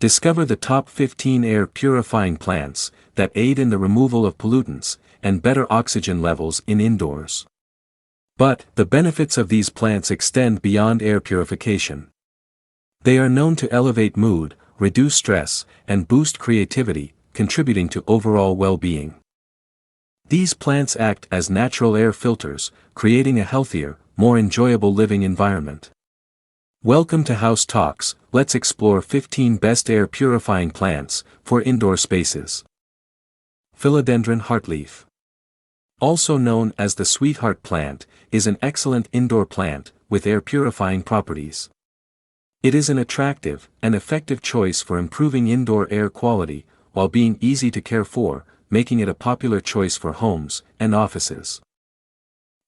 Discover the top 15 air purifying plants that aid in the removal of pollutants and better oxygen levels in indoors. But the benefits of these plants extend beyond air purification. They are known to elevate mood, reduce stress, and boost creativity, contributing to overall well-being. These plants act as natural air filters, creating a healthier, more enjoyable living environment. Welcome to House Talks. Let's explore 15 best air purifying plants for indoor spaces. Philodendron Heartleaf, also known as the sweetheart plant, is an excellent indoor plant with air purifying properties. It is an attractive and effective choice for improving indoor air quality while being easy to care for, making it a popular choice for homes and offices.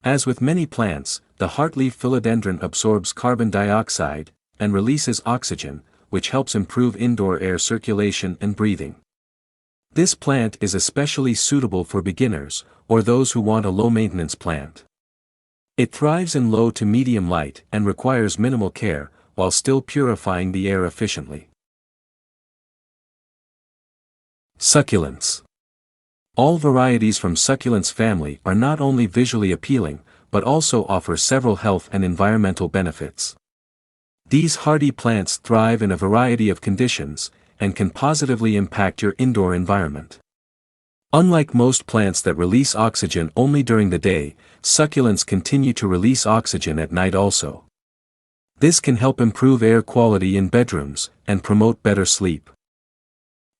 As with many plants, the heartleaf philodendron absorbs carbon dioxide and releases oxygen, which helps improve indoor air circulation and breathing. This plant is especially suitable for beginners or those who want a low-maintenance plant. It thrives in low to medium light and requires minimal care while still purifying the air efficiently. Succulents. All varieties from succulents family are not only visually appealing, but also offer several health and environmental benefits. These hardy plants thrive in a variety of conditions, and can positively impact your indoor environment. Unlike most plants that release oxygen only during the day, succulents continue to release oxygen at night also. This can help improve air quality in bedrooms, and promote better sleep.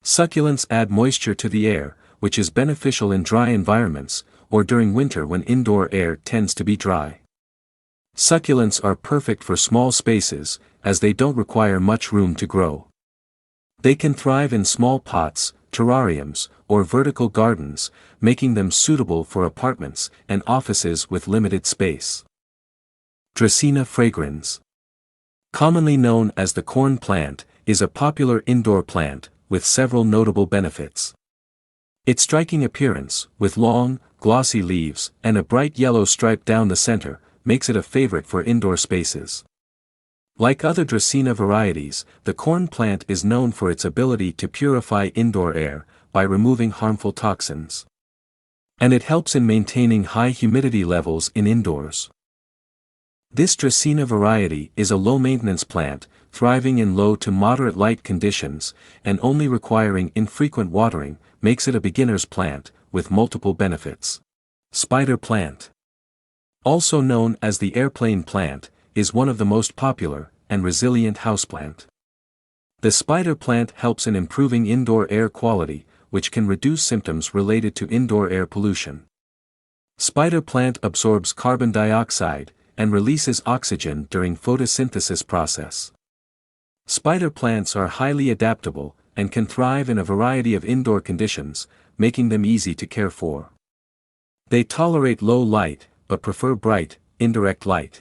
Succulents add moisture to the air, which is beneficial in dry environments, or during winter when indoor air tends to be dry. Succulents are perfect for small spaces, as they don't require much room to grow. They can thrive in small pots, terrariums, or vertical gardens, making them suitable for apartments and offices with limited space. Drina Fragrance, commonly known as the corn plant, is a popular indoor plant with several notable benefits. Its striking appearance, with long, glossy leaves and a bright yellow stripe down the center, makes it a favorite for indoor spaces. Like other Drina varieties, the corn plant is known for its ability to purify indoor air by removing harmful toxins. And it helps in maintaining high humidity levels in indoors. This Drina variety is a low-maintenance plant, thriving in low to moderate light conditions, and only requiring infrequent watering, makes it a beginner's plant, with multiple benefits. Spider plant, also known as the airplane plant, is one of the most popular and resilient houseplant. The spider plant helps in improving indoor air quality, which can reduce symptoms related to indoor air pollution. Spider plant absorbs carbon dioxide and releases oxygen during photosynthesis process. Spider plants are highly adaptable and can thrive in a variety of indoor conditions, making them easy to care for. They tolerate low light, but prefer bright, indirect light.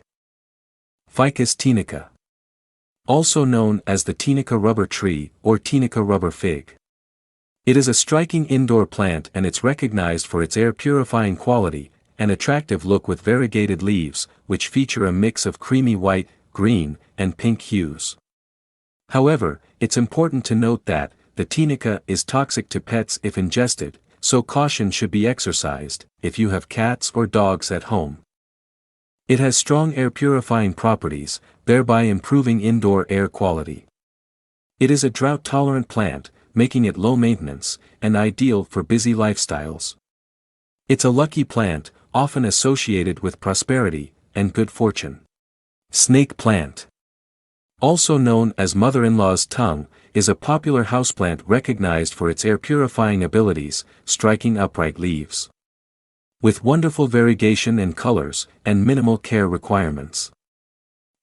Fus Tinica, also known as the Tinica rubber tree or Tinica rubber fig. It is a striking indoor plant and it's recognized for its air purifying quality and attractive look with variegated leaves, which feature a mix of creamy white, green, and pink hues. However, it's important to note that the Tinica is toxic to pets if ingested, so caution should be exercised if you have cats or dogs at home. It has strong air purifying properties, thereby improving indoor air quality. It is a drought-tolerant plant, making it low maintenance and ideal for busy lifestyles. It's a lucky plant, often associated with prosperity and good fortune. Snake plant, also known as mother-in-law's tongue, is a popular houseplant recognized for its air-purifying abilities, striking upright leaves. With wonderful variegation in colors and minimal care requirements.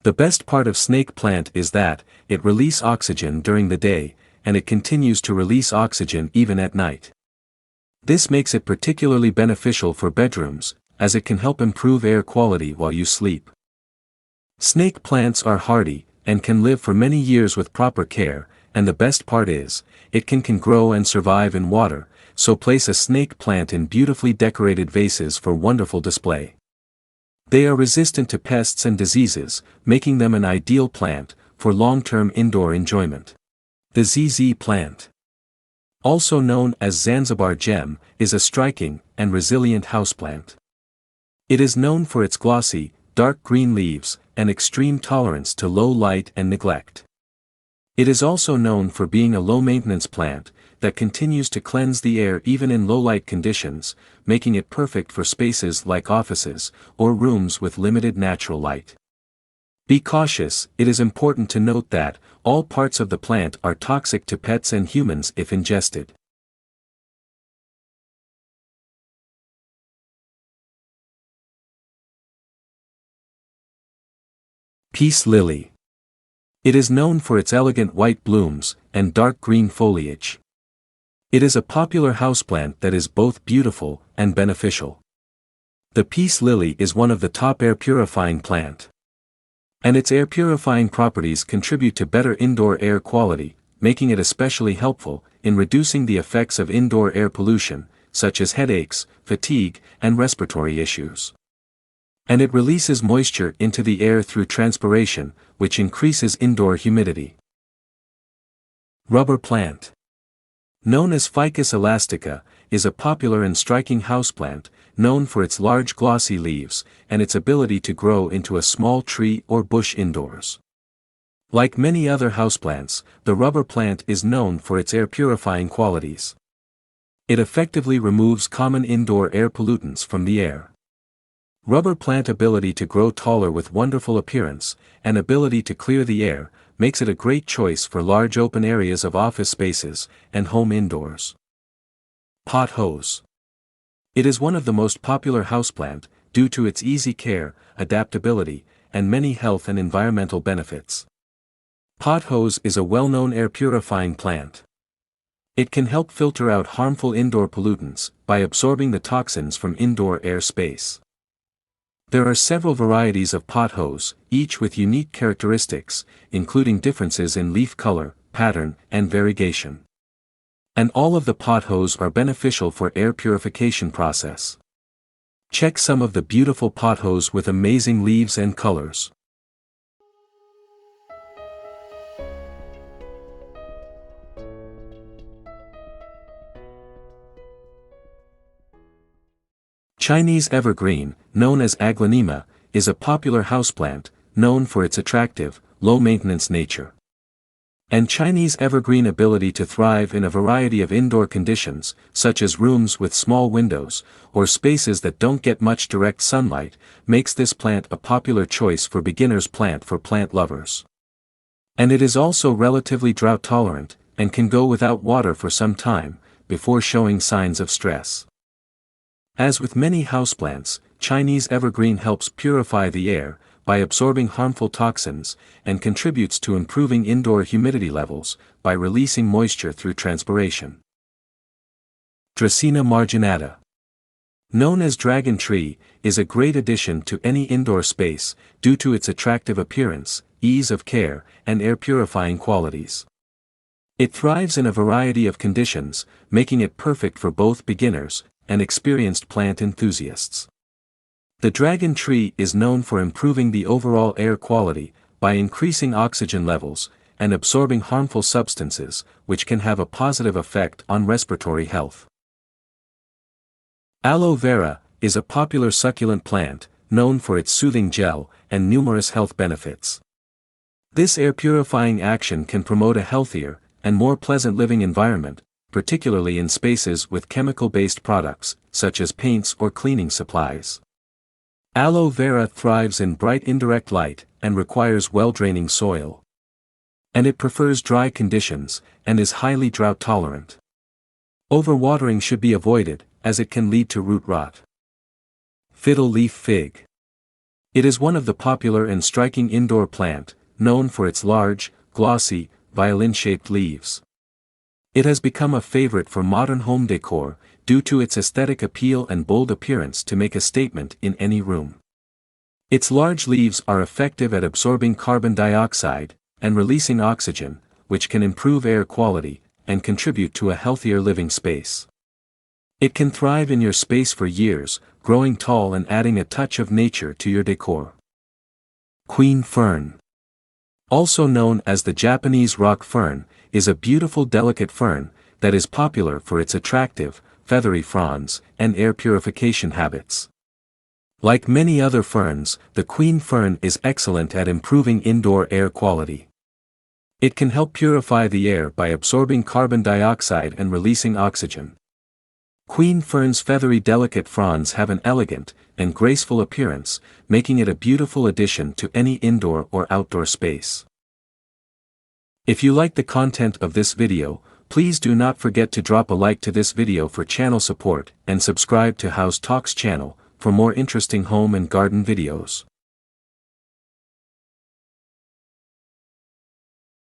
The best part of snake plant is that it releases oxygen during the day, and it continues to release oxygen even at night. This makes it particularly beneficial for bedrooms, as it can help improve air quality while you sleep. Snake plants are hardy, and can live for many years with proper care, and the best part is, it can grow and survive in water, so place a snake plant in beautifully decorated vases for wonderful display. They are resistant to pests and diseases, making them an ideal plant for long-term indoor enjoyment. The ZZ plant, also known as Zanzibar gem, is a striking and resilient houseplant. It is known for its glossy, dark green leaves and extreme tolerance to low light and neglect. It is also known for being a low-maintenance plant that continues to cleanse the air even in low-light conditions, making it perfect for spaces like offices or rooms with limited natural light. Be cautious. It is important to note that all parts of the plant are toxic to pets and humans if ingested. Peace lily. It is known for its elegant white blooms and dark green foliage. It is a popular houseplant that is both beautiful and beneficial. The peace lily is one of the top air purifying plant. And its air purifying properties contribute to better indoor air quality, making it especially helpful in reducing the effects of indoor air pollution, such as headaches, fatigue, and respiratory issues. And it releases moisture into the air through transpiration, which increases indoor humidity. Rubber plant, known as Ficus elastica, is a popular and striking houseplant, known for its large glossy leaves and its ability to grow into a small tree or bush indoors. Like many other houseplants, the rubber plant is known for its air purifying qualities. It effectively removes common indoor air pollutants from the air. Rubber plant ability to grow taller with wonderful appearance and ability to clear the air makes it a great choice for large open areas of office spaces and home indoors. Pothos. It is one of the most popular houseplant due to its easy care, adaptability, and many health and environmental benefits. Pothos is a well-known air purifying plant. It can help filter out harmful indoor pollutants by absorbing the toxins from indoor air space. There are several varieties of pothos, each with unique characteristics, including differences in leaf color, pattern, and variegation. And all of the pothos are beneficial for air purification process. Check some of the beautiful pothos with amazing leaves and colors. Chinese evergreen, known as aglaonema, is a popular houseplant, known for its attractive, low-maintenance nature. And Chinese evergreen ability to thrive in a variety of indoor conditions, such as rooms with small windows, or spaces that don't get much direct sunlight, makes this plant a popular choice for beginners' plant for plant lovers. And it is also relatively drought tolerant, and can go without water for some time, before showing signs of stress. As with many houseplants, Chinese evergreen helps purify the air by absorbing harmful toxins, and contributes to improving indoor humidity levels by releasing moisture through transpiration. Drina Marginata, known as dragon tree, is a great addition to any indoor space due to its attractive appearance, ease of care, and air purifying qualities. It thrives in a variety of conditions, making it perfect for both beginners and experienced plant enthusiasts. The dragon tree is known for improving the overall air quality by increasing oxygen levels and absorbing harmful substances, which can have a positive effect on respiratory health. Aloe vera is a popular succulent plant, known for its soothing gel and numerous health benefits. This air purifying action can promote a healthier and more pleasant living environment, particularly in spaces with chemical-based products, such as paints or cleaning supplies. Aloe vera thrives in bright indirect light and requires well-draining soil. And it prefers dry conditions and is highly drought tolerant. Overwatering should be avoided, as it can lead to root rot. Fiddle Leaf Fig. It is one of the popular and striking indoor plant, known for its large, glossy, violin-shaped leaves. It has become a favorite for modern home decor, due to its aesthetic appeal and bold appearance to make a statement in any room. Its large leaves are effective at absorbing carbon dioxide and releasing oxygen, which can improve air quality and contribute to a healthier living space. It can thrive in your space for years, growing tall and adding a touch of nature to your decor. Queen Fern. Also known as the Japanese rock fern, is a beautiful delicate fern that is popular for its attractive, feathery fronds and air purification habits. Like many other ferns, the queen fern is excellent at improving indoor air quality. It can help purify the air by absorbing carbon dioxide and releasing oxygen. Queen fern's feathery delicate fronds have an elegant and graceful appearance, making it a beautiful addition to any indoor or outdoor space. If you like the content of this video, please do not forget to drop a like to this video for channel support and subscribe to House Talks channel for more interesting home and garden videos.